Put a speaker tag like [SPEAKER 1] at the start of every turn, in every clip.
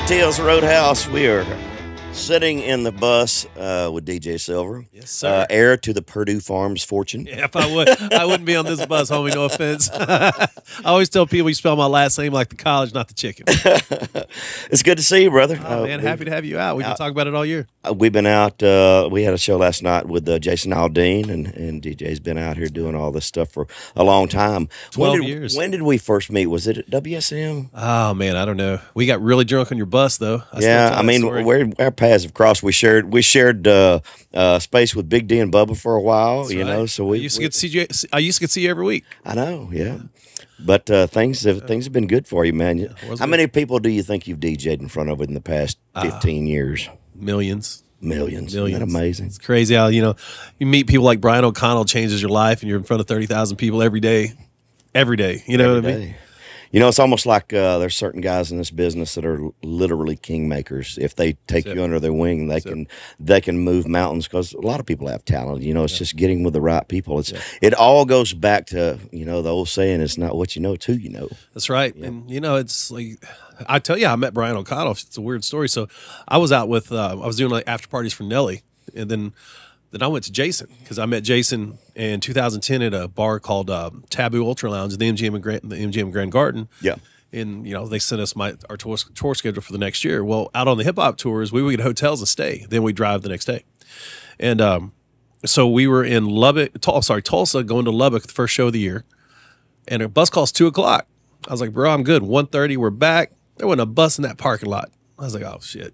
[SPEAKER 1] Tales Roadhouse. We are sitting in the bus with Dee Jay Silver.
[SPEAKER 2] Yes, sir.
[SPEAKER 1] Heir to the Purdue Farms fortune.
[SPEAKER 2] Yeah, if I wouldn't be on this bus, homie. No offense. I always tell people you spell my last name like the college, not the chicken.
[SPEAKER 1] It's good to see you, brother.
[SPEAKER 2] Oh, man, happy to have you out. We've been talking about it all year.
[SPEAKER 1] We've been out. We had a show last night with Jason Aldean, and DJ's been out here doing all this stuff for a long time.
[SPEAKER 2] 12 years.
[SPEAKER 1] When did we first meet? Was it at WSM?
[SPEAKER 2] Oh, man, I don't know. We got really drunk on your bus, though.
[SPEAKER 1] I mean, our paths have crossed. We shared space with Big D and Bubba for a while.
[SPEAKER 2] That's
[SPEAKER 1] you
[SPEAKER 2] right.
[SPEAKER 1] know, so we
[SPEAKER 2] I used to get to see you every week.
[SPEAKER 1] I know, yeah. But things have been good for you, man. How many people do you think you've DJ'd in front of in the past 15 years?
[SPEAKER 2] Millions.
[SPEAKER 1] Millions. Isn't that amazing?
[SPEAKER 2] It's crazy how, you meet people like Brian O'Connell changes your life, and you're in front of 30,000 people every day. Every day. You know what I mean?
[SPEAKER 1] You know, it's almost like there's certain guys in this business that are literally kingmakers. If they take you under their wing, they can move mountains, because a lot of people have talent. You know, it's just getting with the right people. It all goes back to, the old saying, it's not what you know, it's who you know.
[SPEAKER 2] That's right. Yeah. And, it's like, I tell you, I met Brian O'Connell. It's a weird story. So I was out with, I was doing like after parties for Nelly, and then I went to Jason, because I met Jason in 2010 at a bar called Taboo Ultra Lounge at the MGM Grand Garden. Yeah. And, they sent us our tour schedule for the next year. Well, out on the hip-hop tours, we would get hotels and stay. Then we'd drive the next day. And so we were in Tulsa, going to Lubbock, the first show of the year. And our bus calls 2 o'clock. I was like, bro, I'm good. 1:30, we're back. There wasn't a bus in that parking lot. I was like, oh, shit.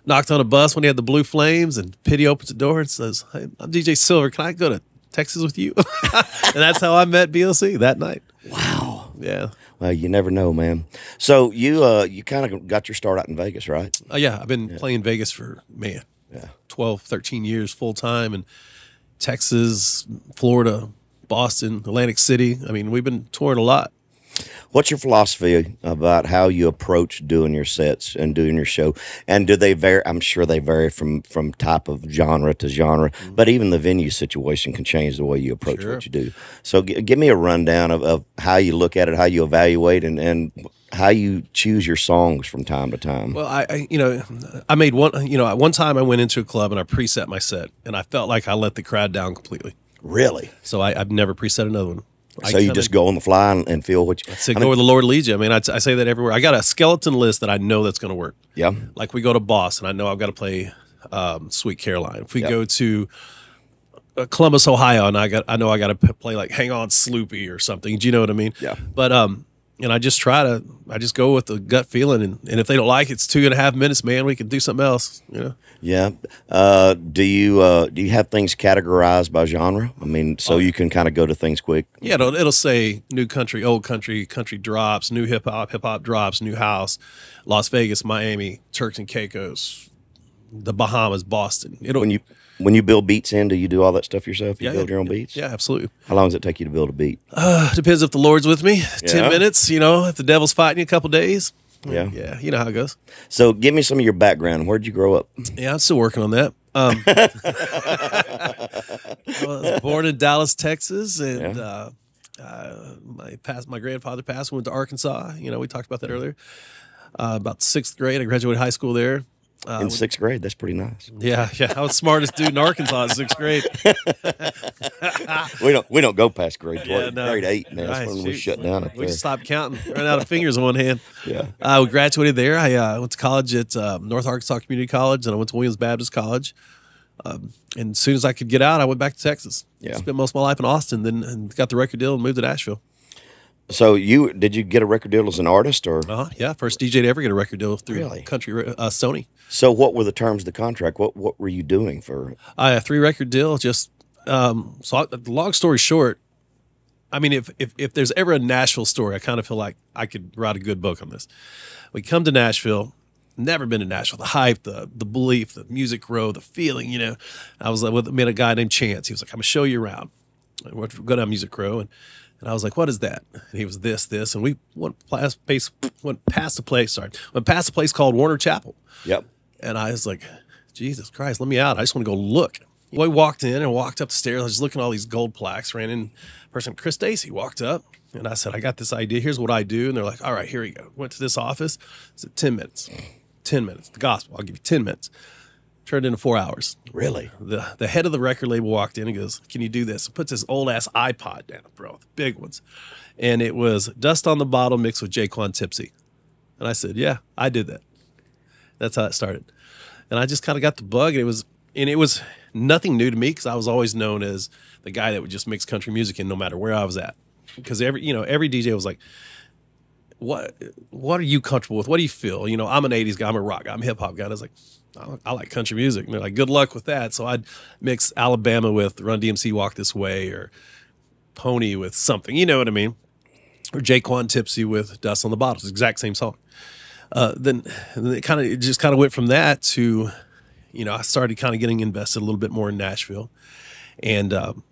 [SPEAKER 2] Knocked on a bus when he had the blue flames, and Pity opens the door and says, hey, I'm Dee Jay Silver. Can I go to Texas with you? And that's how I met BLC that night.
[SPEAKER 1] Wow.
[SPEAKER 2] Yeah.
[SPEAKER 1] Well, you never know, man. So you kind of got your start out in Vegas, right?
[SPEAKER 2] Oh, yeah. I've been playing Vegas for, 12, 13 years full time, and Texas, Florida, Boston, Atlantic City. I mean, we've been touring a lot.
[SPEAKER 1] What's your philosophy about how you approach doing your sets and doing your show? And do they vary? I'm sure they vary from type of genre to genre, but even the venue situation can change the way you approach what you do. So give me a rundown of how you look at it, how you evaluate, and how you choose your songs from time to time.
[SPEAKER 2] Well, I made one time I went into a club and I preset my set, and I felt like I let the crowd down completely.
[SPEAKER 1] Really?
[SPEAKER 2] So I've never preset another one.
[SPEAKER 1] So you just go on the fly and feel what you...
[SPEAKER 2] Go where the Lord leads you. I mean, I say that everywhere. I got a skeleton list that I know that's going to work.
[SPEAKER 1] Yeah.
[SPEAKER 2] Like we go to Boston, I know I've got to play Sweet Caroline. If we go to Columbus, Ohio, and I know I got to play like Hang On Sloopy or something. Do you know what I mean? Yeah. But and I just go with the gut feeling, and if they don't like it, it's 2.5 minutes, man. We can do something else.
[SPEAKER 1] Yeah. Do you have things categorized by genre? I mean, so you can kind of go to things quick.
[SPEAKER 2] Yeah, it'll say new country, old country, country drops, new hip hop drops, new house, Las Vegas, Miami, Turks and Caicos, the Bahamas, Boston.
[SPEAKER 1] When you build beats in, do you do all that stuff yourself? You build your own beats?
[SPEAKER 2] Yeah, absolutely.
[SPEAKER 1] How long does it take you to build a beat?
[SPEAKER 2] Depends if the Lord's with me. 10 minutes, if the devil's fighting you, a couple days.
[SPEAKER 1] Yeah.
[SPEAKER 2] Yeah, you know how it goes.
[SPEAKER 1] So give me some of your background. Where'd you grow up?
[SPEAKER 2] Yeah, I'm still working on that. I was born in Dallas, Texas, and my grandfather passed and went to Arkansas. We talked about that earlier. About 6th grade, I graduated high school there.
[SPEAKER 1] In 6th grade, that's pretty nice.
[SPEAKER 2] Yeah. I was the smartest dude in Arkansas in 6th grade.
[SPEAKER 1] we don't go past grade 12,
[SPEAKER 2] no.
[SPEAKER 1] grade 8. Man, that's when we shut down up there.
[SPEAKER 2] We just stopped counting, ran out of fingers in one hand.
[SPEAKER 1] Yeah.
[SPEAKER 2] We graduated there. I went to college at North Arkansas Community College, and I went to Williams Baptist College. And as soon as I could get out, I went back to Texas. Yeah. Spent most of my life in Austin, then got the record deal and moved to Nashville.
[SPEAKER 1] So did you get a record deal as an artist, or?
[SPEAKER 2] Yeah, first DJ to ever get a record deal through country Sony.
[SPEAKER 1] So what were the terms of the contract? What were you doing for?
[SPEAKER 2] A 3-record deal. Just long story short, I mean, if there's ever a Nashville story, I kind of feel like I could write a good book on this. We come to Nashville. Never been to Nashville. The hype, the belief, the Music Row, the feeling. I was like, met a guy named Chance. He was like, "I'm gonna show you around." I went to go down Music Row, and I was like, "What is that?" And he was this, and we went past a place called Warner Chapel.
[SPEAKER 1] Yep.
[SPEAKER 2] And I was like, Jesus Christ, let me out. I just want to go look. Well, we walked in and walked up the stairs. I was just looking at all these gold plaques. Ran in, person, Chris Stacy walked up, and I said, I got this idea. Here's what I do. And they're like, all right, here we go. Went to this office. It's 10 minutes. 10 minutes. The gospel, I'll give you 10 minutes. Turned into 4 hours.
[SPEAKER 1] Really?
[SPEAKER 2] The head of the record label walked in and goes, "Can you do this?" Puts this old ass iPod down, bro, the big ones. And it was Dust on the Bottle mixed with Jaquan Tipsy. And I said, "Yeah, I did that." That's how it started. And I just kind of got the bug. And it was nothing new to me because I was always known as the guy that would just mix country music in no matter where I was at. Because every DJ was like, what are you comfortable with? What do you feel? You know, I'm an 80s guy, I'm a rock guy, I'm a hip hop guy. And I was like, I like country music. And they're like, good luck with that. So I'd mix Alabama with Run DMC Walk This Way, or Pony with something, you know what I mean? Or Jaquan Tipsy with Dust on the Bottle. It's the exact same song. Then it just kind of went from that to, you know, I started kind of getting invested a little bit more in Nashville. And and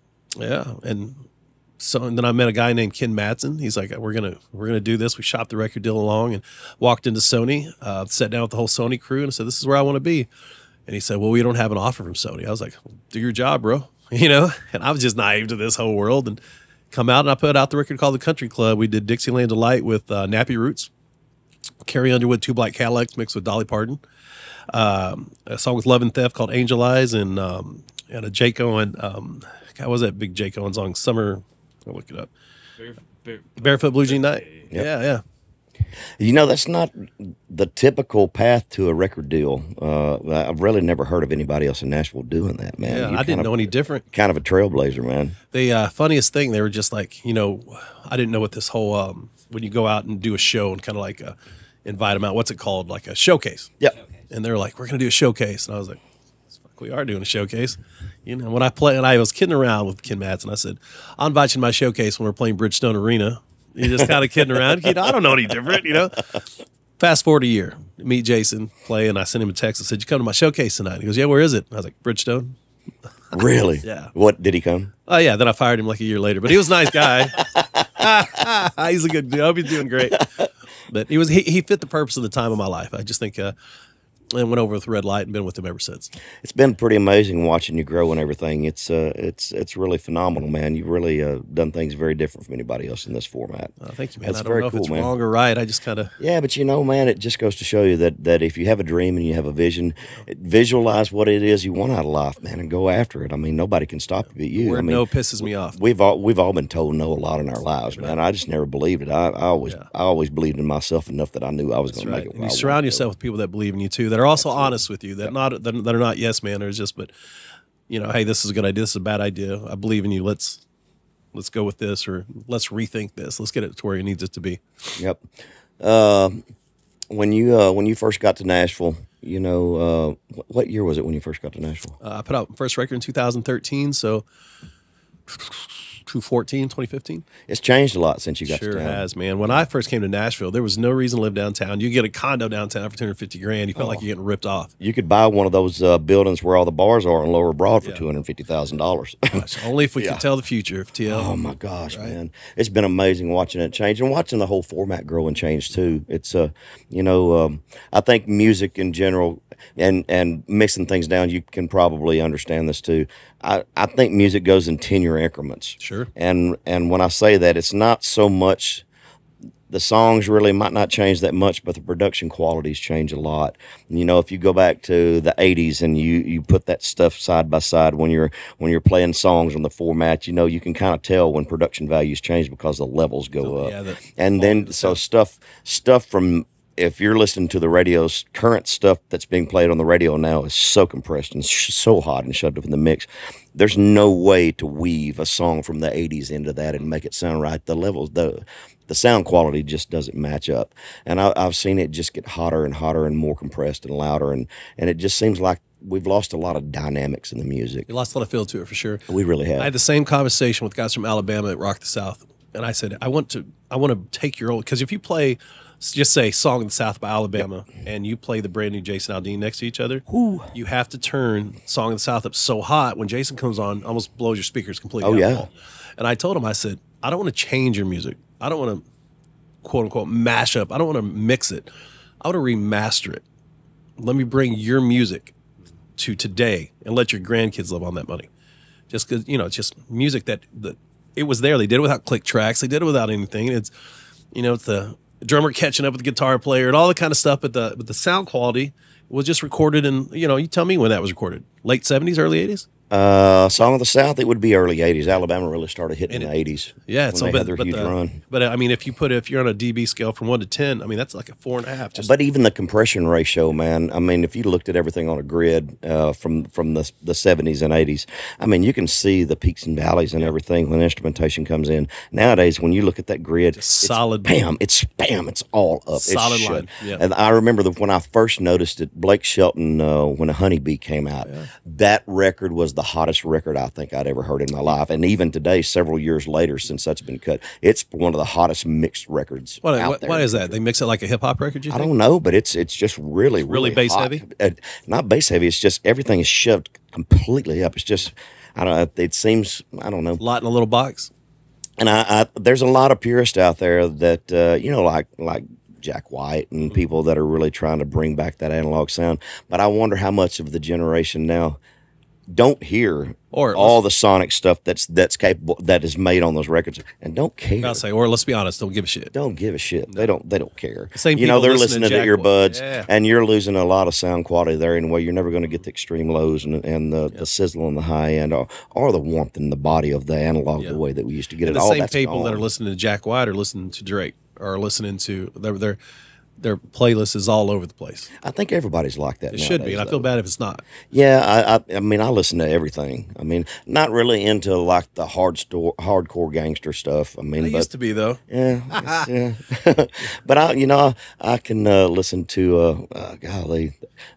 [SPEAKER 2] then I met a guy named Ken Madsen. He's like, we're gonna do this. We shopped the record deal along and walked into Sony, sat down with the whole Sony crew, and I said, "This is where I want to be." And he said, "Well, we don't have an offer from Sony." I was like, well, "Do your job, bro." You know. And I was just naive to this whole world, and come out and I put out the record called The Country Club. We did Dixieland Delight with Nappy Roots, Carrie Underwood, Two Black Cadillacs mixed with Dolly Parton, a song with Love and Theft called Angel Eyes, and a Jake Owen. God, what was that big Jake Owen song? Summer. I'll look it up. Barefoot Blue Jean Night.
[SPEAKER 1] Yep.
[SPEAKER 2] Yeah.
[SPEAKER 1] You know, that's not the typical path to a record deal. I've really never heard of anybody else in Nashville doing that, man.
[SPEAKER 2] Yeah, I didn't know any different.
[SPEAKER 1] Kind of a trailblazer, man.
[SPEAKER 2] The funniest thing, they were just like, you know, I didn't know what this whole, when you go out and do a show and kind of like invite them out, what's it called? Like a showcase.
[SPEAKER 1] Yep.
[SPEAKER 2] And they're like, we're going to do a showcase. And I was like, we are doing a showcase. You know, when I play, and I was kidding around with Ken Madsen. I said, I'll invite you to my showcase when we're playing Bridgestone Arena. You're just kind of kidding around. You know, I don't know any different, you know. Fast forward a year, meet Jason, play, and I sent him a text. I said, "You come to my showcase tonight?" He goes, "Yeah, where is it?" I was like, "Bridgestone."
[SPEAKER 1] Really?
[SPEAKER 2] Yeah.
[SPEAKER 1] What, did he come?
[SPEAKER 2] Oh, yeah. Then I fired him like a year later. But he was a nice guy. He's a good dude. I hope he's doing great. But he fit the purpose of the time of my life. I just think I went over with Red Light and been with him ever since.
[SPEAKER 1] It's been pretty amazing watching you grow and everything. It's really phenomenal, man. You've really done things very different from anybody else in this format.
[SPEAKER 2] Thank you, man.
[SPEAKER 1] That's
[SPEAKER 2] I don't
[SPEAKER 1] very
[SPEAKER 2] know if
[SPEAKER 1] cool,
[SPEAKER 2] it's
[SPEAKER 1] man.
[SPEAKER 2] wrong or right. I just kind of...
[SPEAKER 1] Yeah, but you know, man, it just goes to show you that if you have a dream and you have a vision, visualize what it is you want out of life, man, and go after it. I mean, nobody can stop you but you.
[SPEAKER 2] Word
[SPEAKER 1] I mean,
[SPEAKER 2] no pisses me off.
[SPEAKER 1] We've all been told no a lot in our lives, man. I just never believed it. I always believed in myself enough that I knew I was going to make it.
[SPEAKER 2] And you surround yourself with people that believe in you too, that are also honest with you, that are not yes man, or just, but you know, hey, this is a good idea, this is a bad idea. I believe in you. Let's go with this, or let's rethink this. Let's get it to where it needs it to be.
[SPEAKER 1] Yep. When you first got to Nashville, you know, what year was it when you first got to Nashville?
[SPEAKER 2] I put out my first record in 2013, so 2015.
[SPEAKER 1] It's changed a lot since you got to town.
[SPEAKER 2] Sure has, man. When I first came to Nashville, there was no reason to live downtown. You get a condo downtown for $250,000. You felt like you're getting ripped off.
[SPEAKER 1] You could buy one of those buildings where all the bars are in Lower Broad for $250,000.
[SPEAKER 2] Only if we could tell the future. TL.
[SPEAKER 1] Oh my gosh, man! It's been amazing watching it change and watching the whole format grow and change too. It's you know, I think music in general and mixing things down. You can probably understand this too. I think music goes in 10-year increments.
[SPEAKER 2] Sure.
[SPEAKER 1] And when I say that, it's not so much the songs really might not change that much, but the production qualities change a lot. You know, if you go back to the 80s and you put that stuff side by side when you're playing songs on the format, you know, you can kind of tell when production values change because the levels go up.
[SPEAKER 2] Yeah,
[SPEAKER 1] and then so stuff from, if you're listening to the radio's current stuff that's being played on the radio now is so compressed and so hot and shoved up in the mix. There's no way to weave a song from the 80s into that and make it sound right. The levels, the sound quality just doesn't match up. And I've seen it just get hotter and hotter and more compressed and louder. And it just seems like we've lost a lot of dynamics in the music.
[SPEAKER 2] You lost a lot of feel to it for sure.
[SPEAKER 1] We really have.
[SPEAKER 2] I had the same conversation with guys from Alabama at Rock the South. And I said, I want to take your old, because if you play, just say Song in the South by Alabama, and you play the brand new Jason Aldean next to each other, you have to turn Song in the South up so hot when Jason comes on, almost blows your speakers completely out of the wall. And I told him, I said, I don't want to change your music. I don't want to, quote unquote, mash up. I don't want to mix it. I want to remaster it. Let me bring your music to today and let your grandkids live on that money. Just because, you know, it's just music that it was there. They did it without click tracks. They did it without anything. It's, you know, drummer catching up with the guitar player and all the kind of stuff. But the sound quality was just recorded in, you tell me when that was recorded. Late 70s, early 80s?
[SPEAKER 1] Song of the South, it would be early 80s. Alabama really started hitting in the 80s.
[SPEAKER 2] Yeah,
[SPEAKER 1] when they had their huge run.
[SPEAKER 2] But I mean, if you're on a dB scale from 1 to 10, I mean, that's like a 4.5.
[SPEAKER 1] But even the compression ratio, man, I mean, if you looked at everything on a grid from the 70s and 80s, I mean, you can see the peaks and valleys and everything when instrumentation comes in. Nowadays, when you look at that grid, it's
[SPEAKER 2] solid.
[SPEAKER 1] Bam, it's bam, it's all up.
[SPEAKER 2] Solid line. Yeah.
[SPEAKER 1] And I remember that when I first noticed it, Blake Shelton, when A Honeybee came out, that record was the hottest record I think I'd ever heard in my life. And even today, several years later, since that's been cut, it's one of the hottest mixed records out there.
[SPEAKER 2] What is that? They mix it like a hip hop record, you think?
[SPEAKER 1] I don't know, but it's just really
[SPEAKER 2] bass
[SPEAKER 1] hot.
[SPEAKER 2] heavy?
[SPEAKER 1] Not bass heavy. It's just everything is shoved completely up. It's just, I don't know. It seems, I don't know.
[SPEAKER 2] A lot in a little box.
[SPEAKER 1] And I there's a lot of purists out there that, like Jack White and people that are really trying to bring back that analog sound. But I wonder how much of the generation now don't hear all the sonic stuff that's capable, that is made on those records, and don't care.
[SPEAKER 2] I'll say, or let's be honest, don't give a shit.
[SPEAKER 1] Don't give a shit. No. They don't care.
[SPEAKER 2] Same
[SPEAKER 1] they're listening to
[SPEAKER 2] Jack
[SPEAKER 1] earbuds,
[SPEAKER 2] White.
[SPEAKER 1] and you're losing a lot of sound quality there. Anyway, you're never going to get the extreme lows and the sizzle on the high end, or the warmth in the body of the analog the way that we used to get it.
[SPEAKER 2] The
[SPEAKER 1] all
[SPEAKER 2] same
[SPEAKER 1] that's
[SPEAKER 2] people
[SPEAKER 1] gone.
[SPEAKER 2] that are listening to Jack White are listening to Drake, or listening to their playlist is all over the place.
[SPEAKER 1] I think everybody's like that.
[SPEAKER 2] It should be, and I feel bad if it's not.
[SPEAKER 1] Yeah, I mean, I listen to everything. I mean, not really into like the hardcore gangster stuff. I mean,
[SPEAKER 2] I used to be though.
[SPEAKER 1] Yeah, yeah. But I can listen to golly,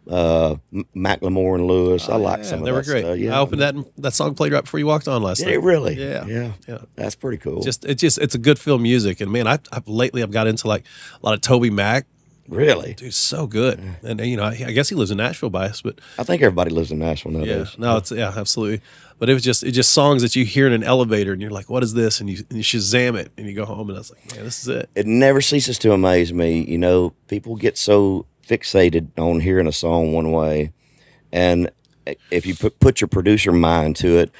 [SPEAKER 1] Macklemore and Lewis. I like some of that.
[SPEAKER 2] They were great.
[SPEAKER 1] Stuff. Yeah,
[SPEAKER 2] I opened that song played right before you walked on last night.
[SPEAKER 1] Really?
[SPEAKER 2] Yeah.
[SPEAKER 1] That's pretty cool.
[SPEAKER 2] It's a good feel music, and man, I've got into like a lot of Toby Mac.
[SPEAKER 1] Really?
[SPEAKER 2] Dude, so good. And I guess he lives in Nashville by us, but
[SPEAKER 1] I think everybody lives in Nashville nowadays.
[SPEAKER 2] Yeah, no, it's absolutely. But it's just songs that you hear in an elevator and you're like, what is this? And you Shazam it and you go home and I was like, man, this is it.
[SPEAKER 1] It never ceases to amaze me. People get so fixated on hearing a song one way, and if you put your producer mind to it,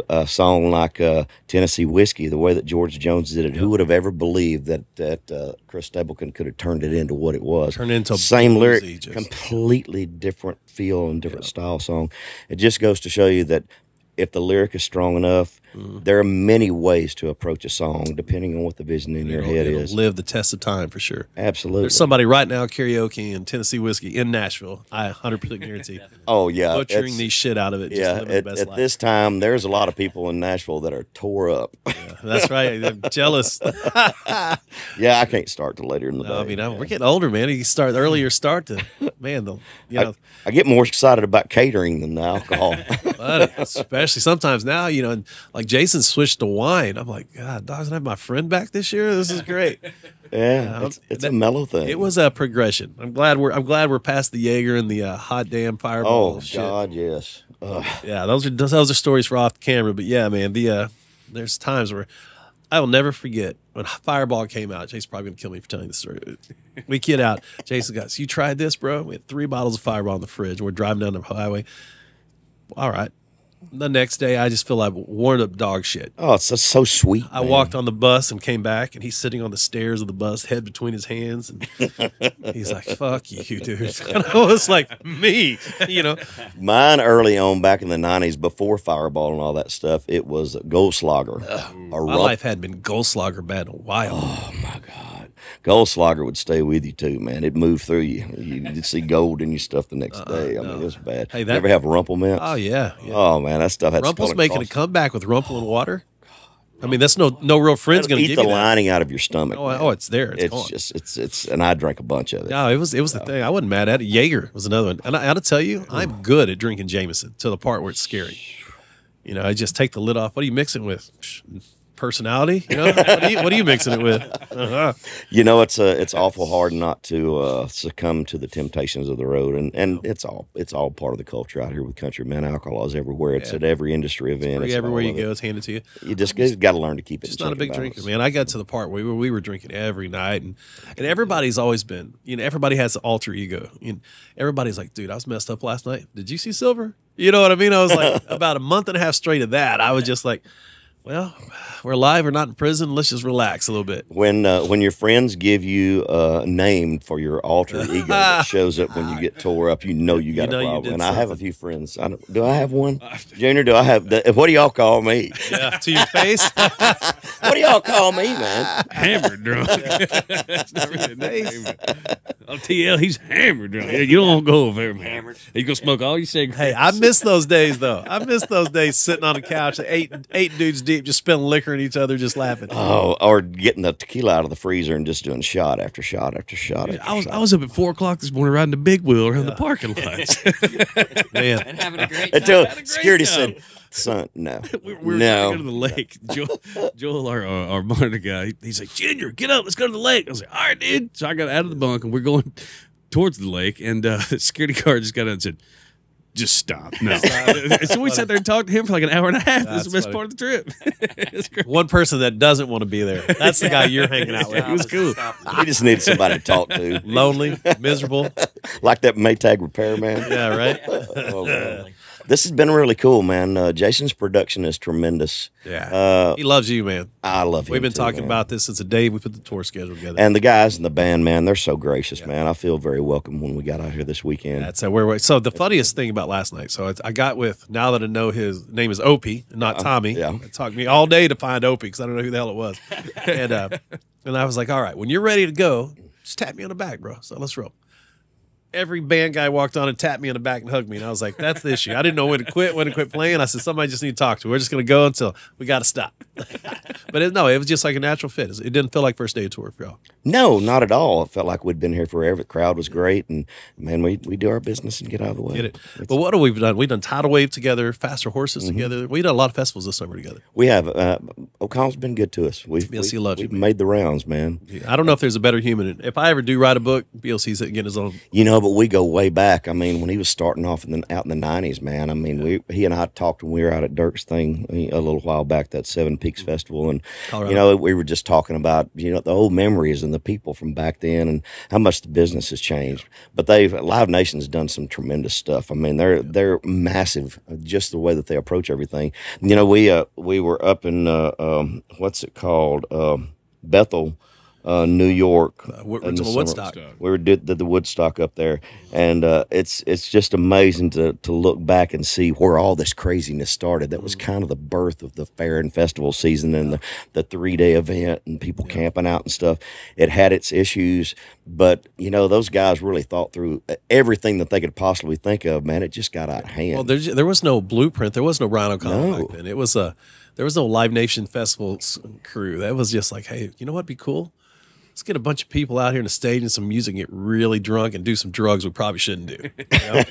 [SPEAKER 1] a song like Tennessee Whiskey, the way that George Jones did it, who would have ever believed that Chris Stapleton could have turned it into what it was?
[SPEAKER 2] Turned it into
[SPEAKER 1] same lyric,
[SPEAKER 2] just
[SPEAKER 1] completely different feel and different style song. It just goes to show you that if the lyric is strong enough, there are many ways to approach a song depending on what the vision in your head is.
[SPEAKER 2] Live the test of time for sure.
[SPEAKER 1] Absolutely.
[SPEAKER 2] There's somebody right now karaoke in Tennessee Whiskey in Nashville. I 100% guarantee.
[SPEAKER 1] Oh yeah,
[SPEAKER 2] butchering the shit out of it.
[SPEAKER 1] Yeah, at this time, there's a lot of people in Nashville that are tore up.
[SPEAKER 2] Yeah, that's right. They're jealous.
[SPEAKER 1] Yeah, I can't start till later in the day.
[SPEAKER 2] I mean, we're getting older, man. You start earlier.
[SPEAKER 1] I get more excited about catering than the alcohol.
[SPEAKER 2] Buddy, especially sometimes now, and like Jason switched to wine. I'm like, God, dog's gonna have my friend back this year. This is great.
[SPEAKER 1] Yeah, it's a mellow thing.
[SPEAKER 2] It was a progression. I'm glad we're past the Jaeger and the hot damn fireball.
[SPEAKER 1] Oh
[SPEAKER 2] shit.
[SPEAKER 1] God, yes.
[SPEAKER 2] Yeah, those are stories for off the camera. But yeah, man, there's times where I will never forget when Fireball came out. Jason's probably gonna kill me for telling this story. We kid out. Jason goes, "You tried this, bro?" We had 3 bottles of Fireball in the fridge. We're driving down the highway. All right. The next day, I just feel like worn up dog shit.
[SPEAKER 1] Oh, it's just so sweet.
[SPEAKER 2] I walked on the bus and came back, and he's sitting on the stairs of the bus, head between his hands, and he's like, "Fuck you, dude." And I was like, "Me,"
[SPEAKER 1] Mine early on, back in the '90s, before Fireball and all that stuff, it was Goldschlager.
[SPEAKER 2] My life hadn't been Goldschlager bad in a while.
[SPEAKER 1] Oh my God. Goldschlager would stay with you too, man. It'd move through you. You'd see gold in your stuff the next day. I mean, it was bad. Hey, you ever have Rumple Mints?
[SPEAKER 2] Oh yeah.
[SPEAKER 1] Oh man, that stuff had
[SPEAKER 2] Rumple's making a comeback with Rumple and water. I mean, that's no real friend's going to give you that.
[SPEAKER 1] Eat the lining out of your stomach.
[SPEAKER 2] It's there. It's gone.
[SPEAKER 1] It's and I drank a bunch of it.
[SPEAKER 2] No, it was the thing. I wasn't mad at it. Jaeger was another one. And I got to tell you, I'm good at drinking Jameson to the part where it's scary. I just take the lid off. What are you mixing with? Personality? What are you mixing it with? Uh-huh.
[SPEAKER 1] It's awful hard not to succumb to the temptations of the road, and it's all part of the culture out here with country, man. Alcohol is everywhere. It's at every industry event.
[SPEAKER 2] It's everywhere you go, it's handed to you.
[SPEAKER 1] You just got to learn to keep it.
[SPEAKER 2] Just not a big drinker, man. I got to the part where we were drinking every night, and everybody's always been. Everybody has an alter ego. Everybody's like, dude, I was messed up last night. Did you see Silver? You know what I mean? I was like, about a month and a half straight of that. I was just like, Well, we're alive. We're not in prison. Let's just relax a little bit.
[SPEAKER 1] When your friends give you a name for your alter ego that shows up when you get tore up, you know you got a problem. And I have a few friends. Do I have one? Junior, do I have? What do y'all call me?
[SPEAKER 2] Yeah, to your face.
[SPEAKER 1] What do y'all call me, man?
[SPEAKER 3] Hammered drunk. That's not really a name. Oh, TL, he's hammered drunk. Yeah, you don't go over there, man. Hammered. He's gonna smoke all your cigarettes.
[SPEAKER 2] Hey, I miss those days though. I miss those days sitting on the couch, eight dudes deep, just spilling liquor at each other, just laughing.
[SPEAKER 1] Oh, or getting the tequila out of the freezer and just doing shot after shot after shot.
[SPEAKER 3] I was up at 4 o'clock this morning riding the big wheel around the parking lots.
[SPEAKER 2] Man,
[SPEAKER 4] And having a great
[SPEAKER 1] Until
[SPEAKER 4] time.
[SPEAKER 1] security said, "Son, no,
[SPEAKER 3] we were
[SPEAKER 1] no."
[SPEAKER 3] going to the lake. Joel, our monitor guy, he's like, "Junior, get up, let's go to the lake." I was like, "All right, dude." So I got out of the bunk and we're going towards the lake, and the security guard just got out and said, "Just stop." No. So we sat there and talked to him for like an hour and a half. This is the best part of the trip. It's great.
[SPEAKER 2] one person that doesn't want to be there. That's the guy you're hanging out with.
[SPEAKER 3] He was cool.
[SPEAKER 1] You just need somebody to talk to,
[SPEAKER 2] Lonely, miserable.
[SPEAKER 1] like that Maytag repairman.
[SPEAKER 2] Yeah, right.
[SPEAKER 1] Oh, man. This has been really cool, man. Jason's production is tremendous.
[SPEAKER 2] Yeah, he loves you, man.
[SPEAKER 1] I love him.
[SPEAKER 2] We've been
[SPEAKER 1] too,
[SPEAKER 2] talking
[SPEAKER 1] man.
[SPEAKER 2] about this since the day we put the tour schedule together.
[SPEAKER 1] And the guys in the band, man, they're so gracious, man. I feel very welcome when we got out here this weekend.
[SPEAKER 2] That's where. So the funniest thing about last night. So I got with, now that I know his name is Opie, not Tommy.
[SPEAKER 1] yeah.
[SPEAKER 2] It took me all day to find Opie because I don't know who the hell it was. And I was like, all right, when you're ready to go, just tap me on the back, bro. So let's roll. Every band guy walked on and tapped me on the back and hugged me. And I was like, that's the issue. I didn't know when to quit playing. I said, somebody just need to talk to. We're just going to go until we got to stop. But it was just like a natural fit. It didn't feel like first day of tour for y'all.
[SPEAKER 1] No, not at all. It felt like we'd been here forever. The crowd was great. And, man, we do our business and get out of the way.
[SPEAKER 2] Get it. But what have we done? We've done Tidal Wave together, Faster Horses together. We've done a lot of festivals this summer together.
[SPEAKER 1] We have. O'Connell's been good to us.
[SPEAKER 2] BLC loves you,
[SPEAKER 1] we've
[SPEAKER 2] man.
[SPEAKER 1] made the rounds, man.
[SPEAKER 2] I don't know if there's a better human. If I ever do write a book, BLC's getting his own.
[SPEAKER 1] You know, but we go way back. I mean, when he was starting off out in the 90s, man, I mean, he and I talked when we were out at Dirk's thing a little while back, that Seven Peaks Festival. And,
[SPEAKER 2] Colorado.
[SPEAKER 1] you know, we were just talking about, you know, the old memories and the people from back then and how much the business has changed. But Live Nation's done some tremendous stuff. I mean, they're massive, just the way that they approach everything. You know, we were up in, what's it called? Bethel. New York, in the
[SPEAKER 2] Original
[SPEAKER 1] summer.
[SPEAKER 2] Woodstock.
[SPEAKER 1] We did the Woodstock up there, and it's just amazing to look back and see where all this craziness started. That was kind of the birth of the fair and festival season and the 3-day event and people camping out and stuff. It had its issues, but you know those guys really thought through everything that they could possibly think of. Man, it just got out of hand.
[SPEAKER 2] Well, there was no blueprint. There was no Brian O'Connell
[SPEAKER 1] No.
[SPEAKER 2] back then. There was no Live Nation Festival crew. That was just like, hey, you know what'd be cool? Let's get a bunch of people out here in the stage and some music and get really drunk and do some drugs we probably shouldn't do. You know?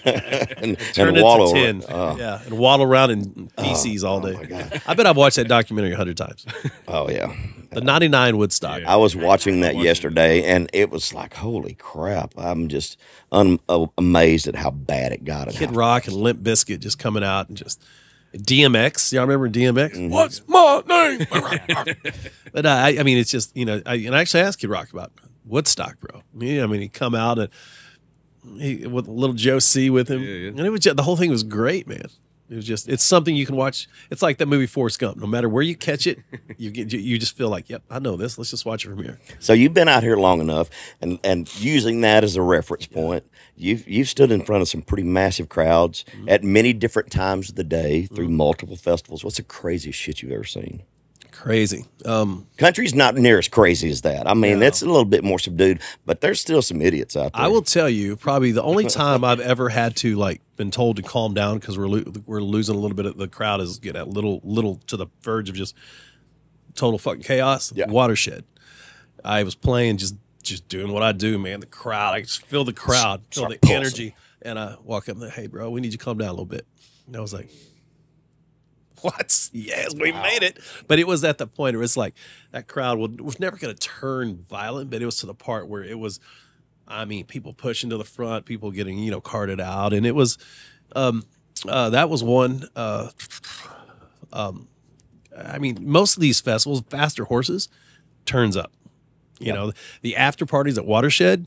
[SPEAKER 1] and
[SPEAKER 2] Turn it
[SPEAKER 1] wallow.
[SPEAKER 2] to 10. Yeah, and waddle around in feces all day.
[SPEAKER 1] my God.
[SPEAKER 2] I bet I've watched that documentary 100 times.
[SPEAKER 1] Oh yeah.
[SPEAKER 2] The 99 Woodstock.
[SPEAKER 1] I was watching that yesterday, and it was like, holy crap! I'm just amazed at how bad it got.
[SPEAKER 2] Kid Rock and Limp Bizkit just coming out and just DMX. Y'all remember DMX? What's my name? But I mean, it's just, and I actually asked Kid Rock about Woodstock, bro. I mean, he come out and with little Joe C with him, and it was just, the whole thing was great, man. It was just, it's something you can watch. It's like that movie Forrest Gump. No matter where you catch it, you just feel like, yep, I know this. Let's just watch it from here.
[SPEAKER 1] So you've been out here long enough, and using that as a reference point, you've stood in front of some pretty massive crowds at many different times of the day through multiple festivals. What's the craziest shit you've ever seen?
[SPEAKER 2] Crazy.
[SPEAKER 1] Country's not near as crazy as that. I mean, it's a little bit more subdued, but there's still some idiots out there.
[SPEAKER 2] I will tell you, probably the only time I've ever had to been told to calm down because we're losing a little bit of the crowd is getting a little to the verge of just total fucking chaos.
[SPEAKER 1] Yeah.
[SPEAKER 2] Watershed. I was playing just doing what I do, man. The crowd, I just feel the crowd, feel the
[SPEAKER 1] pulsing.
[SPEAKER 2] energy, and I walk up there, hey, bro, we need you to calm down a little bit. And I was like, what? Yes, we made it. But it was at the point where it's like that crowd was never going to turn violent, but it was to the part where it was, I mean, people pushing to the front, people getting, carted out. And it was, that was one. I mean, most of these festivals, Faster Horses turns up. You know, the after parties at Watershed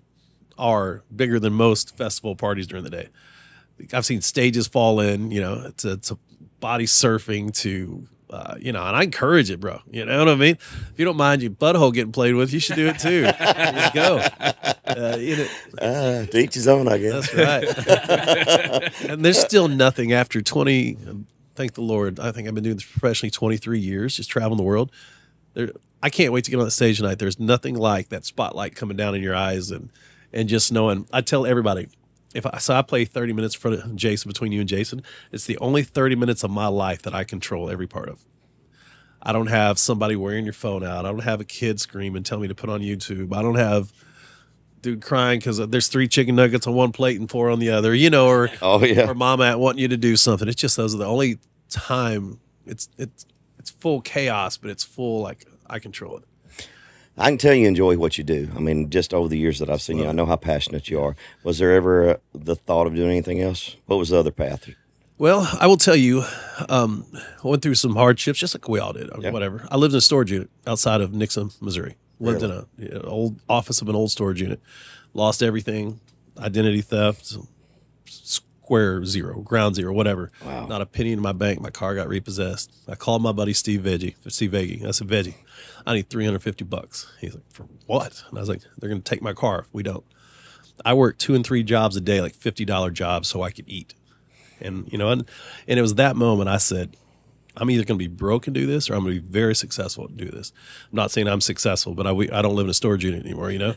[SPEAKER 2] are bigger than most festival parties during the day. I've seen stages fall in, it's a body surfing to and I encourage it, bro. You know what I mean? If you don't mind your butthole getting played with, you should do it too. There you go.
[SPEAKER 1] To each his own, I guess.
[SPEAKER 2] That's right. And there's still nothing after 20. Thank the Lord. I think I've been doing this professionally 23 years, just traveling the world. I can't wait to get on the stage tonight. There's nothing like that spotlight coming down in your eyes and just knowing. I tell everybody, I play 30 minutes in front of Jason, between you and Jason. It's the only 30 minutes of my life that I control every part of. I don't have somebody wearing your phone out. I don't have a kid scream and tell me to put on YouTube. I don't have dude crying because there's 3 chicken nuggets on one plate and 4 on the other, or or mama wanting you to do something. It's just those are the only time. It's full chaos, but it's full, like, I control it.
[SPEAKER 1] I can tell you enjoy what you do. I mean, just over the years that I've seen you, I know how passionate you are. Was there ever the thought of doing anything else? What was the other path?
[SPEAKER 2] Well, I will tell you, I went through some hardships, just like we all did. Whatever. I lived in a storage unit outside of Nixon, Missouri. Lived in an old office of an old storage unit. Lost everything, identity theft, ground zero, whatever.
[SPEAKER 1] Wow.
[SPEAKER 2] Not a penny in my bank. My car got repossessed. I called my buddy Steve Veggie. I said, Veggie, I need $350. He's like, for what? And I was like, they're going to take my car if we don't. I worked 2 and 3 jobs a day, like $50 jobs, so I could eat. And and it was that moment I said, I'm either going to be broke and do this, or I'm going to be very successful and do this. I'm not saying I'm successful, but I don't live in a storage unit anymore, Yeah.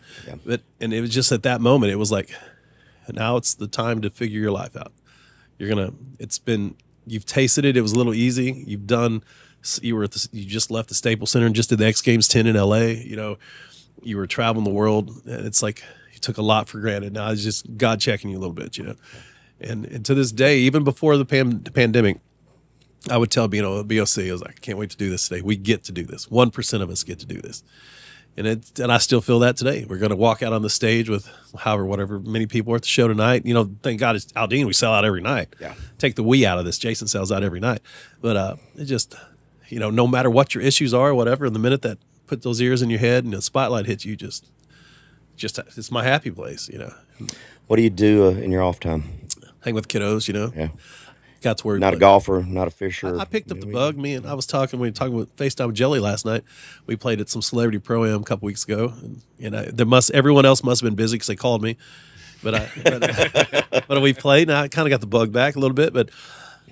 [SPEAKER 2] And it was just at that moment, it was like, now it's the time to figure your life out. You've tasted it. It was a little easy. You just left the Staples Center and just did the X Games 10 in LA. You were traveling the world, and it's like you took a lot for granted. Now it's just God checking you a little bit, And to this day, even before the pandemic, I would tell BOC, I was like, I can't wait to do this today. We get to do this. 1% of us get to do this. And I still feel that today. We're going to walk out on the stage with whatever many people are at the show tonight. Thank God it's Aldean. We sell out every night.
[SPEAKER 1] Yeah.
[SPEAKER 2] Take the we out of this. Jason sells out every night. But it just, no matter what your issues are or whatever, the minute that put those ears in your head and the spotlight hits you, just it's my happy place,
[SPEAKER 1] What do you do in your off time?
[SPEAKER 2] Hang with kiddos,
[SPEAKER 1] Yeah.
[SPEAKER 2] Got to where
[SPEAKER 1] not a golfer, not a fisher.
[SPEAKER 2] I picked up the bug. We were talking with FaceTime with Jelly last night. We played at some celebrity pro-am a couple weeks ago, and everyone else must have been busy because they called me, but we played. And I kind of got the bug back a little bit, but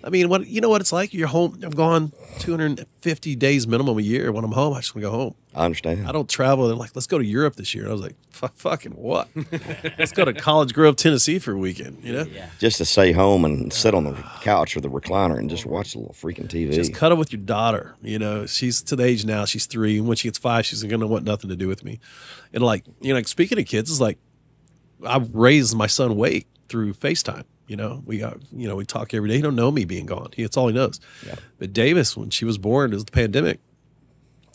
[SPEAKER 2] I mean, what it's like. You're home. I'm gone 250 days minimum a year. When I'm home, I just want to go home.
[SPEAKER 1] I understand.
[SPEAKER 2] I don't travel. They're like, let's go to Europe this year. And I was like, fucking what? Let's go to College Grove, Tennessee for a weekend, Yeah.
[SPEAKER 1] Just to stay home and sit on the couch or the recliner and just watch a little freaking TV.
[SPEAKER 2] Just cuddle with your daughter. She's to the age now. She's 3. And when she gets 5, she's going to want nothing to do with me. And speaking of kids, it's like I raised my son Wake through FaceTime. We talk every day. He don't know me being gone. It's all he knows.
[SPEAKER 1] Yeah.
[SPEAKER 2] But Davis, when she was born, it was the pandemic.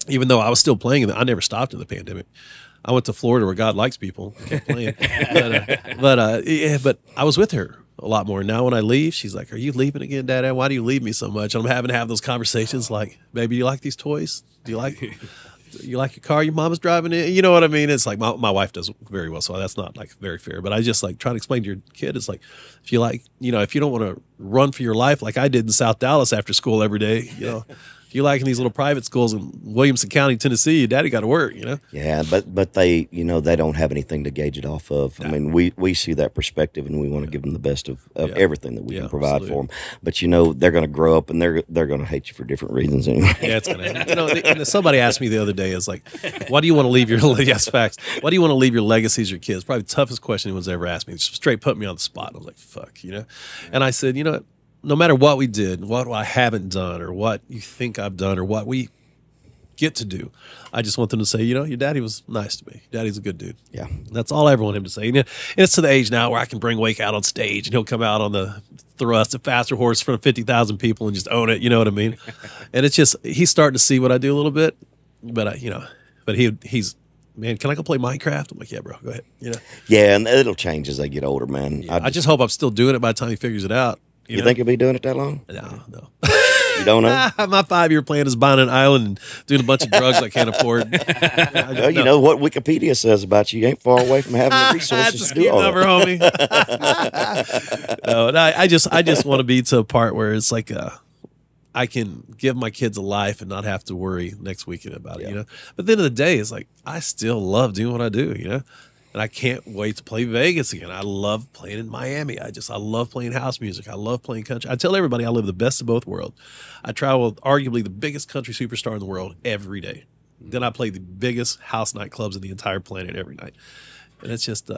[SPEAKER 2] Even though I was still playing, I never stopped in the pandemic. I went to Florida where God likes people. Kept playing. But I was with her a lot more. Now when I leave, she's like, "Are you leaving again, Dad? Why do you leave me so much?" And I'm having to have those conversations like, "Baby, do you like these toys? Do you like your car your mama's driving in?" You know what I mean? It's like my wife does very well, so that's not like very fair. But I just like try to explain to your kid, it's like, if you like, if you don't want to run for your life like I did in South Dallas after school every day, if you like in these little private schools in Williamson County, Tennessee, your daddy got to work,
[SPEAKER 1] Yeah, but they, they don't have anything to gauge it off of. No. I mean, we see that perspective, and we want to give them the best of everything that we can provide for them. But they're going to grow up, and they're going to hate you for different reasons anyway.
[SPEAKER 2] Yeah, it's going to. And somebody asked me the other day, is like, "Why do you want to leave your facts? Why do you want to leave your legacies, your kids?" Probably the toughest question anyone's ever asked me. Just straight put me on the spot. I was like, "Fuck," And I said, no matter what we did, what I haven't done, or what you think I've done, or what we get to do, I just want them to say, your daddy was nice to me. Daddy's a good dude.
[SPEAKER 1] Yeah.
[SPEAKER 2] That's all I ever want him to say. And it's to the age now where I can bring Wake out on stage, and he'll come out on the thrust, a faster horse in front of 50,000 people and just own it. You know what I mean? And it's just, he's starting to see what I do a little bit, but he's, "Man, can I go play Minecraft?" I'm like, "Yeah, bro, go ahead."
[SPEAKER 1] Yeah, and it'll change as they get older, man.
[SPEAKER 2] Yeah, I just hope I'm still doing it by the time he figures it out.
[SPEAKER 1] You think you'll be doing it that long?
[SPEAKER 2] No.
[SPEAKER 1] You don't know?
[SPEAKER 2] My 5-year plan is buying an island and doing a bunch of drugs I can't afford.
[SPEAKER 1] Well, you know what Wikipedia says about you. You ain't far away from having the resources
[SPEAKER 2] That's a
[SPEAKER 1] to do all
[SPEAKER 2] number, homie. No, I just want to be to a part where it's like I can give my kids a life and not have to worry next weekend about it, you know. But at the end of the day, it's like I still love doing what I do, you know. And I can't wait to play Vegas again. I love playing in Miami. I love playing house music. I love playing country. I tell everybody I live the best of both worlds. I travel with arguably the biggest country superstar in the world every day. Then I play the biggest house nightclubs in the entire planet every night. And it's just,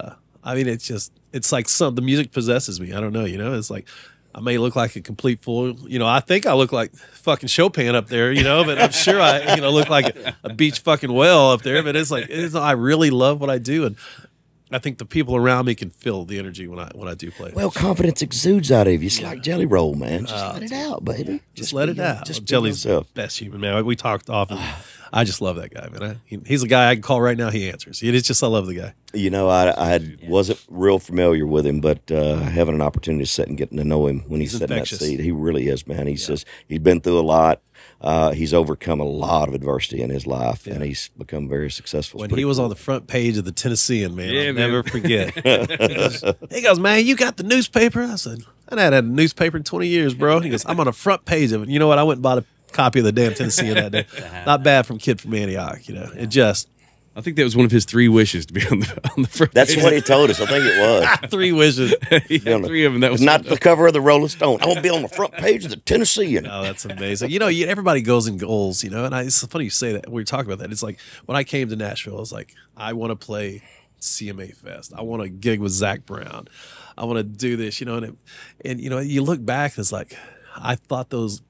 [SPEAKER 2] I mean, it's like the music possesses me. I don't know, you know. It's like I may look like a complete fool. You know, I think I look like fucking Chopin up there, you know, but I'm sure I, you know, look like a beach fucking whale up there. But it's like, I really love what I do. And I think the people around me can feel the energy when I do play.
[SPEAKER 1] Well, confidence exudes out of you. It's like Jelly Roll, man. Just let it out, baby.
[SPEAKER 2] Just let it out.
[SPEAKER 1] Just
[SPEAKER 2] Jelly's the best human, man. We talked often. I just love that guy, man. He's a guy I can call right now. He answers. It's just I love the guy.
[SPEAKER 1] You know, I wasn't real familiar with him, but having an opportunity to sit and getting to know him when he's sitting in that seat, he really is, man. He's been through a lot. He's overcome a lot of adversity in his life, and he's become very successful.
[SPEAKER 2] When he was on the front page of the Tennessean, man, I'll never forget. He goes, man, you got the newspaper? I said, I hadn't had a newspaper in 20 years, bro. He goes, I'm on the front page of it. You know what? I went and bought a copy of the damn Tennessean that day. Not bad from Kid from Antioch, you know. It just...
[SPEAKER 3] I think that was one of his 3 wishes to be on the front.
[SPEAKER 1] That's what he told us. I think it was
[SPEAKER 2] 3 wishes.
[SPEAKER 3] He had 3 of them. That was
[SPEAKER 1] not the cover of the Rolling Stone. I want to be on the front page of the Tennessean.
[SPEAKER 2] Oh, that's amazing. You know, everybody goes in goals, you know, and it's funny you say that. We talk about that. It's like when I came to Nashville, I was like, I want to play CMA Fest. I want to gig with Zach Brown. I want to do this, you know, and you know, you look back, it's like I thought those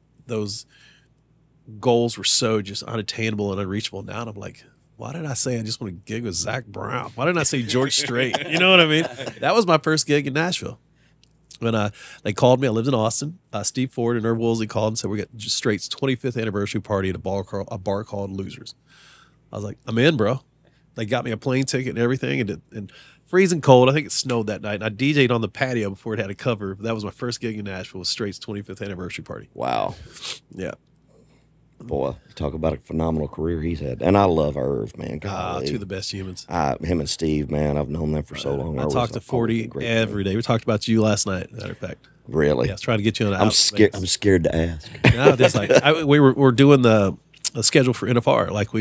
[SPEAKER 2] goals were so just unattainable and unreachable. Now I'm like, why did I say I just want to gig with Zach Brown? Why didn't I say George Strait? You know what I mean? That was my first gig in Nashville. When they called me, I lived in Austin. Steve Ford and Irv Woolsey called and said, we got Strait's 25th anniversary party at a bar called Losers. I was like, I'm in, bro. They got me a plane ticket and everything, and freezing cold. I think it snowed that night. And I DJ'd on the patio before it had a cover. That was my first gig in Nashville, was Strait's 25th anniversary party.
[SPEAKER 1] Wow.
[SPEAKER 2] Yeah.
[SPEAKER 1] Boy, talk about a phenomenal career he's had. And I love Irv, man.
[SPEAKER 2] Two of the best humans.
[SPEAKER 1] Him and Steve, man, I've known them for so long.
[SPEAKER 2] I talk to 40 every day. We talked about you last night, matter of fact.
[SPEAKER 1] Really?
[SPEAKER 2] Yeah, I was trying to get you on the
[SPEAKER 1] I'm scared to ask.
[SPEAKER 2] No, just like we're doing the schedule for NFR. Like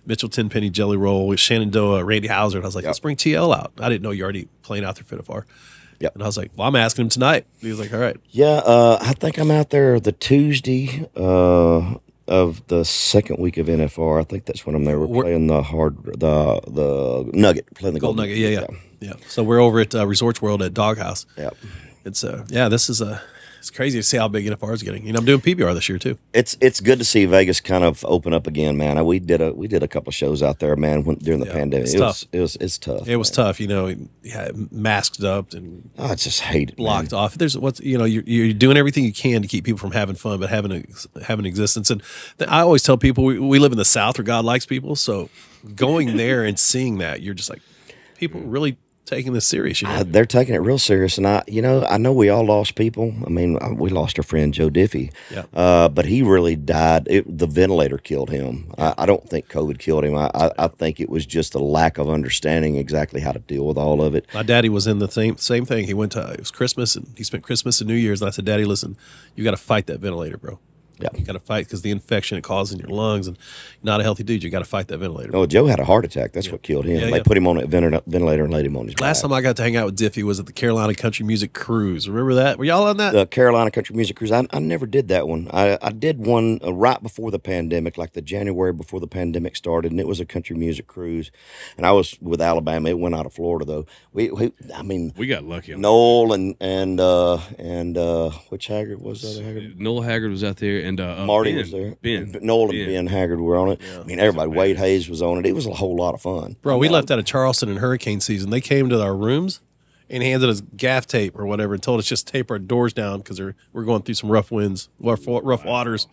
[SPEAKER 2] Mitchell Tenpenny, Jelly Roll, with Shannon Doa, Randy Hauser. And I was like, let's bring TL out. I didn't know you're already playing out there for NFR.
[SPEAKER 1] Yep.
[SPEAKER 2] And I was like, well, I'm asking him tonight. He was like, all right.
[SPEAKER 1] Yeah, I think I'm out there the Tuesday of the second week of NFR. I think that's when I'm there. We're playing the Nugget, playing the Gold
[SPEAKER 2] Nugget. Yeah. So we're over at Resorts World at Doghouse.
[SPEAKER 1] Yep.
[SPEAKER 2] And so, this is it's crazy to see how big NFR is getting. You know, I'm doing PBR this year too.
[SPEAKER 1] It's good to see Vegas kind of open up again, man. We did a couple of shows out there, man, during the pandemic. It's tough.
[SPEAKER 2] It was tough, you know. Masked up and
[SPEAKER 1] I just hate it.
[SPEAKER 2] Blocked
[SPEAKER 1] man.
[SPEAKER 2] off. There's you're doing everything you can to keep people from having fun, but having an existence. And I always tell people we live in the South where God likes people. So going there and seeing that, you're just like, people really taking this serious, you know?
[SPEAKER 1] They're taking it real serious, and I know we all lost people. I mean, we lost our friend Joe Diffie, but he really died. The ventilator killed him. I don't think COVID killed him. I think it was just a lack of understanding exactly how to deal with all of it.
[SPEAKER 2] My daddy was in the same thing. He it was Christmas, and he spent Christmas and New Year's, and I said, Daddy, listen, you got to fight that ventilator, bro.
[SPEAKER 1] Yeah,
[SPEAKER 2] you got to fight because the infection it causes in your lungs, and you're not a healthy dude. You got to fight that ventilator.
[SPEAKER 1] Oh, Joe had a heart attack. That's what killed him. They put him on a ventilator and laid him on his
[SPEAKER 2] Last
[SPEAKER 1] back.
[SPEAKER 2] time I got to hang out with Diffie was at the Carolina Country Music Cruise. Remember that? Were y'all on that?
[SPEAKER 1] The Carolina Country Music Cruise. I never did that one. I did one right before the pandemic, like the January before the pandemic started, and it was a country music cruise. And I was with Alabama. It went out of Florida though. We
[SPEAKER 3] got lucky.
[SPEAKER 1] Noel and which Haggard was the other Haggard?
[SPEAKER 3] Noel Haggard was out there, and
[SPEAKER 1] Marty was there. Noel and Ben Haggard were on it. Yeah, I mean, everybody. Wade Hayes was on it. It was a whole lot of fun.
[SPEAKER 2] Bro, we left out of Charleston in hurricane season. They came to our rooms and handed us gaff tape or whatever and told us just tape our doors down because we're going through some rough winds, rough waters.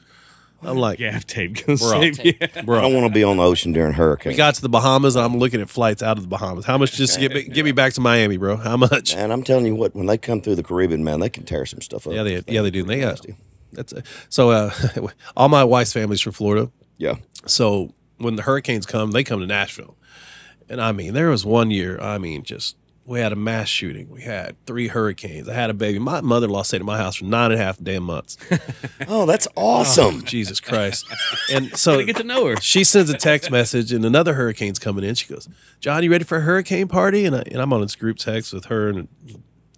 [SPEAKER 2] I'm like,
[SPEAKER 3] gaff tape.
[SPEAKER 2] Bro,
[SPEAKER 1] I don't want to be on the ocean during hurricane.
[SPEAKER 2] We got to the Bahamas, and I'm looking at flights out of the Bahamas. How much just get me back to Miami, bro? How much?
[SPEAKER 1] And I'm telling you what, when they come through the Caribbean, man, they can tear some stuff up.
[SPEAKER 2] Yeah, they do. They got so all my wife's family's from Florida.
[SPEAKER 1] Yeah.
[SPEAKER 2] So when the hurricanes come, they come to Nashville. And I mean, there was one year, just We had a mass shooting. We had 3 hurricanes. I had a baby. My mother-in-law stayed at my house for 9.5 damn months.
[SPEAKER 1] Oh, that's awesome.
[SPEAKER 2] Oh, Jesus Christ. And so
[SPEAKER 3] Gotta get to know her.
[SPEAKER 2] she sends a text message, and another hurricane's coming in. She goes, John, you ready for a hurricane party? And I'm on this group text with her and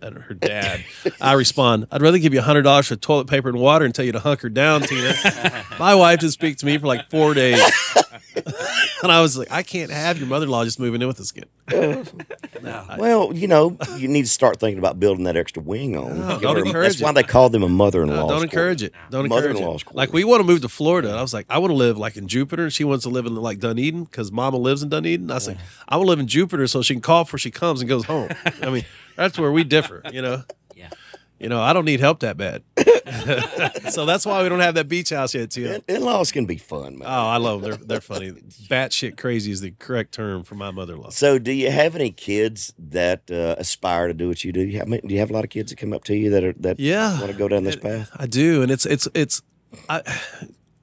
[SPEAKER 2] her dad. I respond, I'd rather give you $100 for toilet paper and water and tell you to hunker down, Tina. My wife didn't speak to me for like 4 days. And I was like, I can't have your mother-in-law just moving in with us again.
[SPEAKER 1] Well, you know, you need to start thinking about building that extra wing on.
[SPEAKER 2] No, don't encourage
[SPEAKER 1] That's
[SPEAKER 2] it.
[SPEAKER 1] why they call them a mother-in-law.
[SPEAKER 2] Don't encourage it. Don't encourage
[SPEAKER 1] Mother-in-law's
[SPEAKER 2] it.
[SPEAKER 1] quarters.
[SPEAKER 2] Like, we want to move to Florida. And I was like, I want to live like in Jupiter. She wants to live in like Dunedin because Mama lives in Dunedin. I was like, I want to live in Jupiter so she can call before she comes and goes home. I mean, that's where we differ, you know.
[SPEAKER 4] Yeah.
[SPEAKER 2] You know, I don't need help that bad. So that's why we don't have that beach house yet, too.
[SPEAKER 1] In-laws can be fun, man.
[SPEAKER 2] Oh, I love them. They're funny. Batshit crazy is the correct term for my mother-in-law.
[SPEAKER 1] So, do you have any kids that aspire to do what you do? Do you have a lot of kids that come up to you that
[SPEAKER 2] Yeah,
[SPEAKER 1] want to go down this path?
[SPEAKER 2] I do, and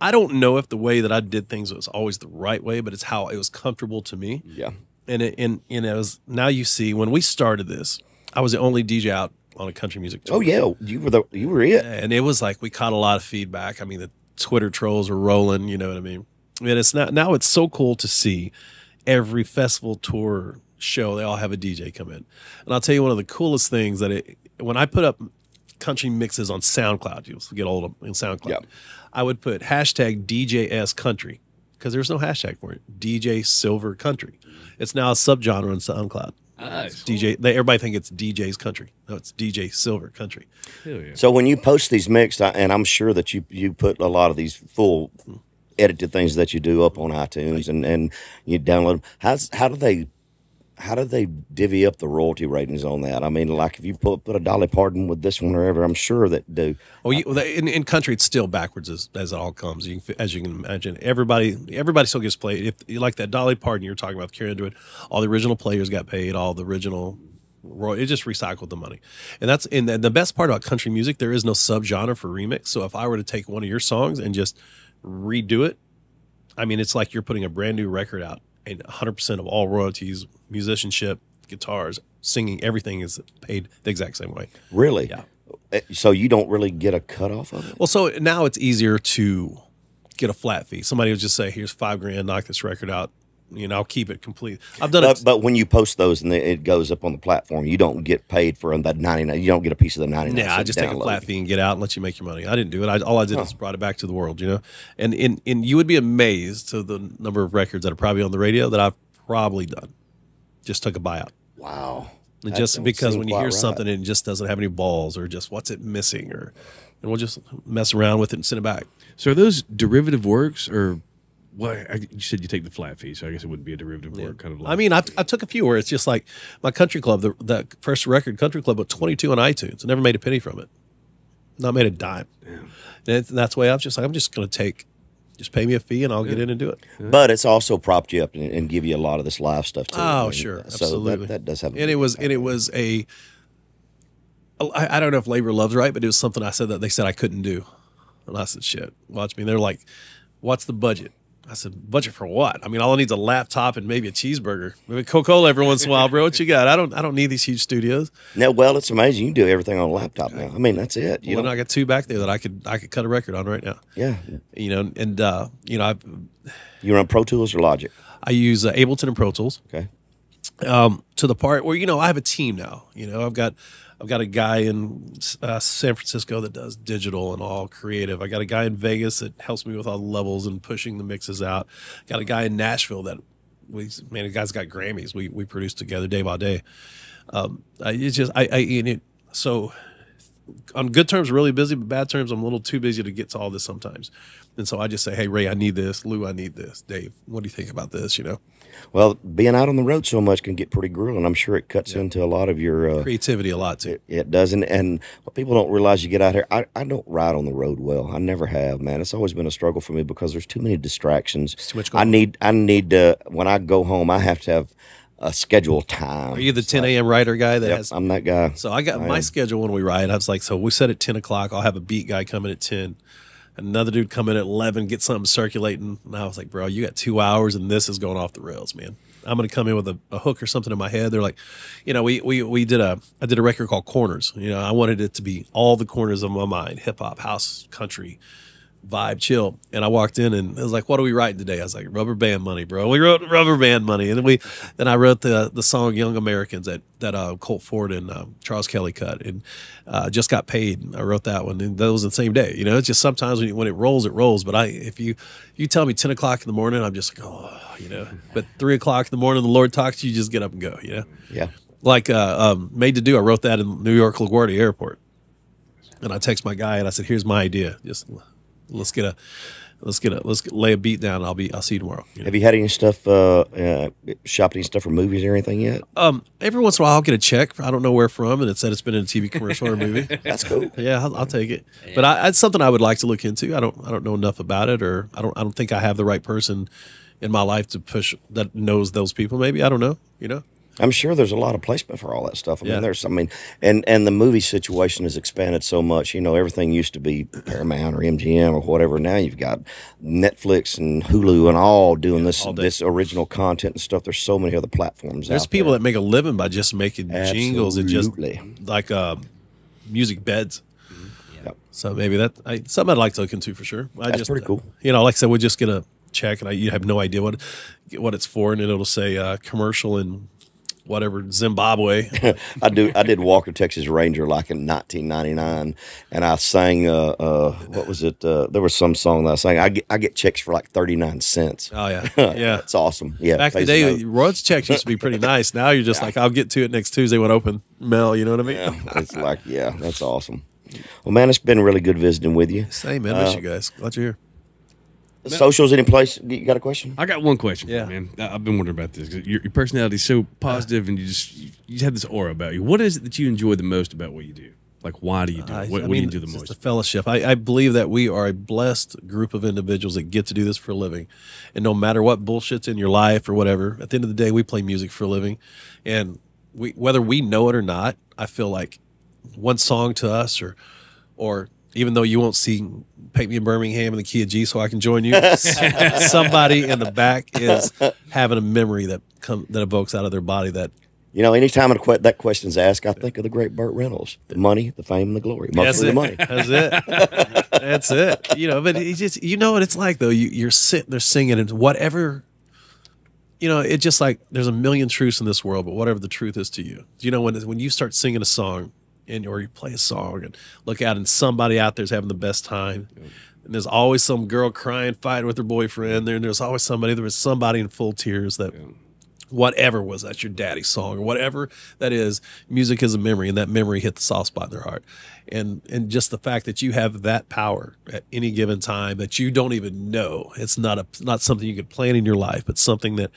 [SPEAKER 2] I don't know if the way that I did things was always the right way, but it's how it was comfortable to me.
[SPEAKER 1] Yeah.
[SPEAKER 2] And it was, now you see, when we started this, I was the only DJ out on a country music tour.
[SPEAKER 1] Oh yeah, you were it.
[SPEAKER 2] And it was like we caught a lot of feedback. I mean, the Twitter trolls were rolling. You know what I mean? And it's now it's so cool to see every festival tour show. They all have a DJ come in, and I'll tell you one of the coolest things that when I put up country mixes on SoundCloud, you'll get old in SoundCloud.
[SPEAKER 1] Yeah.
[SPEAKER 2] I would put hashtag DJS Country because there's no hashtag for it. DJ Silver Country. It's now a subgenre on SoundCloud.
[SPEAKER 3] Nice.
[SPEAKER 2] Everybody think it's DJ's Country. No, it's DJ Silver Country.
[SPEAKER 3] Hell yeah.
[SPEAKER 1] So when you post these mixed, and I'm sure that you put a lot of these full edited things that you do up on iTunes and you download them. How do they divvy up the royalty ratings on that? I mean, like if you put a Dolly Parton with this one or ever, I'm sure that do.
[SPEAKER 2] Well, in country, it's still backwards as it all comes. As you can imagine, everybody still gets played. If you like that Dolly Parton you were talking about, Carrie Underwood, all the original players got paid. All the original, it just recycled the money. And that's the best part about country music. There is no subgenre for remix. So if I were to take one of your songs and just redo it, I mean, it's like you're putting a brand new record out, and 100% of all royalties, musicianship, guitars, singing, everything is paid the exact same way.
[SPEAKER 1] Really?
[SPEAKER 2] Yeah.
[SPEAKER 1] So you don't really get a cut off of it?
[SPEAKER 2] Well, so now it's easier to get a flat fee. Somebody would just say, here's $5,000, knock this record out. You know, I'll keep it complete. I've done it.
[SPEAKER 1] But when you post those and it goes up on the platform, you don't get paid for that 99. You don't get a piece of the 99.
[SPEAKER 2] Yeah, I just take a flat fee and get out and let you make your money. I didn't do it. All I did was brought it back to the world, you know. And you would be amazed to the number of records that are probably on the radio that I've probably done. Just took a buyout.
[SPEAKER 1] Wow.
[SPEAKER 2] And just because when you hear something and it just doesn't have any balls, or just what's it missing, and we'll just mess around with it and send it back.
[SPEAKER 3] So are those derivative works, or what? You said you take the flat fee, so I guess it wouldn't be a derivative work, kind of like.
[SPEAKER 2] I mean, I took a few where it's just like my country club, the first record, Country Club, with 22 on iTunes. I never made a penny from it. Not made a dime. And that's why I'm just going to just pay me a fee and I'll get in and do it.
[SPEAKER 1] But it's also propped you up and give you a lot of this live stuff too.
[SPEAKER 2] Oh,
[SPEAKER 1] I mean,
[SPEAKER 2] sure,
[SPEAKER 1] so
[SPEAKER 2] absolutely.
[SPEAKER 1] That does have.
[SPEAKER 2] And it was I don't know if labor loves right, but it was something I said that they said I couldn't do, and I said, "Shit, watch me." They're like, "What's the budget?" I said, "Budget for what? I mean, all I need is a laptop and maybe a cheeseburger, maybe Coca-Cola every once in a while, bro. What you got? I don't need these huge studios."
[SPEAKER 1] No, well, it's amazing. You can do everything on a laptop now. I mean, that's it.
[SPEAKER 2] Well, I got two back there that I could cut a record on right now.
[SPEAKER 1] Yeah.
[SPEAKER 2] You know, and
[SPEAKER 1] You run Pro Tools or Logic?
[SPEAKER 2] I use Ableton and Pro Tools.
[SPEAKER 1] Okay.
[SPEAKER 2] To the part where I have a team now. I've got a guy in San Francisco that does digital and all creative. I got a guy in Vegas that helps me with all the levels and pushing the mixes out. Got a guy in Nashville that the guy's got Grammys. We produce together day by day. So on good terms, really busy, but bad terms, I'm a little too busy to get to all this sometimes. And so I just say, hey, Ray, I need this. Lou, I need this. Dave, what do you think about this?
[SPEAKER 1] Well, being out on the road so much can get pretty grueling. I'm sure it cuts into a lot of your
[SPEAKER 2] creativity a lot too.
[SPEAKER 1] It does, and what people don't realize, you get out here. I don't ride on the road well. I never have, man. It's always been a struggle for me because there's too many distractions.
[SPEAKER 2] Too much going on.
[SPEAKER 1] I need to, when I go home, I have to have a scheduled time.
[SPEAKER 2] Are you the 10 a.m. rider guy that has?
[SPEAKER 1] I'm that guy.
[SPEAKER 2] So I got my schedule when we ride. I was like, so we set at 10 o'clock. I'll have a beat guy come in at 10. Another dude come in at 11, get something circulating. And I was like, bro, you got 2 hours and this is going off the rails, man. I'm going to come in with a hook or something in my head. They're like, you know, I did a record called Corners. You know, I wanted it to be all the corners of my mind: hip hop, house, country, vibe, chill. And I walked in and it was like, what are we writing today? I was like, Rubber Band Money, bro. We wrote Rubber Band Money. And then I wrote the song Young Americans that Colt Ford and Charles Kelly cut, and Just Got Paid. I wrote that one, and that was the same day. You know, it's just sometimes when it rolls, it rolls. But if you tell me 10 o'clock in the morning, I'm just like, oh, you know. But 3 o'clock in the morning, the Lord talks to you, just get up and go, you know.
[SPEAKER 1] Yeah.
[SPEAKER 2] Like Made to Do, I wrote that in New York LaGuardia Airport. And I text my guy and I said, here's my idea. Just let's lay a beat down. I'll see you tomorrow. You know?
[SPEAKER 1] Have you had any stuff, shopped any stuff for movies or anything yet?
[SPEAKER 2] Every once in a while I'll get a check. I don't know where from, and it said it's been in a TV commercial or a movie.
[SPEAKER 1] That's cool.
[SPEAKER 2] Yeah, I'll take it. But it's something I would like to look into. I don't know enough about it, or I don't think I have the right person in my life to push that knows those people. Maybe I don't know. You know.
[SPEAKER 1] I'm sure there's a lot of placement for all that stuff. I mean, and the movie situation has expanded so much. You know, everything used to be Paramount or MGM or whatever. Now you've got Netflix and Hulu and all doing this original content and stuff. There's so many other platforms.
[SPEAKER 2] There's people that make a living by just making jingles and just like music beds.
[SPEAKER 1] Yep.
[SPEAKER 2] So maybe something I'd like to look into for sure.
[SPEAKER 1] That's pretty cool.
[SPEAKER 2] You know, like I said, we're just gonna check, and you have no idea what it's for, and then it'll say commercial in whatever Zimbabwe.
[SPEAKER 1] I did Walker Texas Ranger like in 1999, and I sang what was it? There was some song that I sang. I get checks for like 39 cents.
[SPEAKER 2] Oh yeah, yeah,
[SPEAKER 1] it's awesome. Yeah,
[SPEAKER 2] back in the day, royalty checks used to be pretty nice. Now you're just like, I'll get to it next Tuesday when open mail. You know what I mean?
[SPEAKER 1] Yeah, it's like, yeah, that's awesome. Well, man, it's been really good visiting with you.
[SPEAKER 2] Same, man. Miss you guys. Glad you're here.
[SPEAKER 1] Socials any place? You got a question?
[SPEAKER 3] I got one question,
[SPEAKER 2] Yeah.
[SPEAKER 3] man. I've been wondering about this because your personality is so positive, and you just have this aura about you. What is it that you enjoy the most about what you do? Like, why do you do it? What do you do the
[SPEAKER 2] it's
[SPEAKER 3] most?
[SPEAKER 2] just the fellowship. I believe that we are a blessed group of individuals that get to do this for a living. And no matter what bullshit's in your life or whatever, at the end of the day, we play music for a living. And whether we know it or not, I feel like one song to us, or even though you won't see Paint Me in Birmingham in the key of G so I can join you, somebody in the back is having a memory that evokes out of their body that.
[SPEAKER 1] You know, anytime that question's asked, I think of the great Burt Reynolds. The money, the fame, and the glory. Mostly the money.
[SPEAKER 2] That's it. That's it. You know, but it's just, you know what it's like, though. You're sitting there singing, and whatever, you know, it's just like there's a million truths in this world, but whatever the truth is to you. You know, when you start singing a song, or you play a song and look out and somebody out there's having the best time, and there's always some girl crying, fighting with her boyfriend there, and there's always somebody in full tears that whatever was that your daddy's song or whatever that is. Music is a memory, and that memory hit the soft spot in their heart, and just the fact that you have that power at any given time that you don't even know. It's not something you could plan in your life, but something that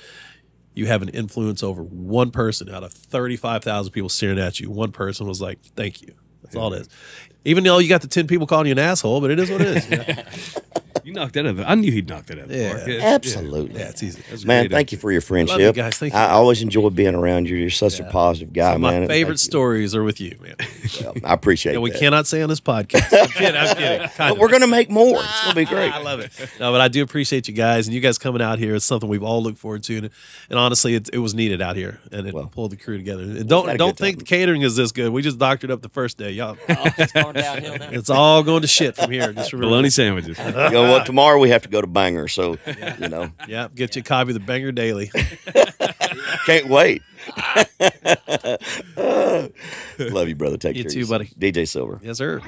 [SPEAKER 2] you have an influence over. One person out of 35,000 people staring at you. One person was like, thank you. That's all it is. Even though you got the 10 people calling you an asshole, but it is what it is. You know?
[SPEAKER 3] You knocked that out of it. I knew he'd knocked that out of the park.
[SPEAKER 1] Absolutely.
[SPEAKER 2] Yeah, it's easy.
[SPEAKER 1] Man, thank you for your friendship.
[SPEAKER 2] Love you guys. Thank you.
[SPEAKER 1] I always enjoy being around you. You're such a positive guy, man.
[SPEAKER 2] My favorite stories are with you, man.
[SPEAKER 1] Well, I appreciate it.
[SPEAKER 2] We cannot say on this podcast. I'm kidding.
[SPEAKER 1] But we're going to make more. It's going to be great.
[SPEAKER 2] I love it. No, but I do appreciate you guys, and you guys coming out here. It's something we've all looked forward to, and honestly, it was needed out here, and it pulled the crew together. And don't think the catering is this good. We just doctored up the first day, y'all.
[SPEAKER 4] It's going downhill now.
[SPEAKER 2] It's all going to shit from here. Just remember.
[SPEAKER 3] Bologna sandwiches.
[SPEAKER 1] You know what? Tomorrow we have to go to Banger, so you know.
[SPEAKER 2] Yeah, get you a copy of the Banger Daily.
[SPEAKER 1] Can't wait. Love you, brother. Take care.
[SPEAKER 2] You too, buddy.
[SPEAKER 1] Dee Jay Silver.
[SPEAKER 2] Yes, sir.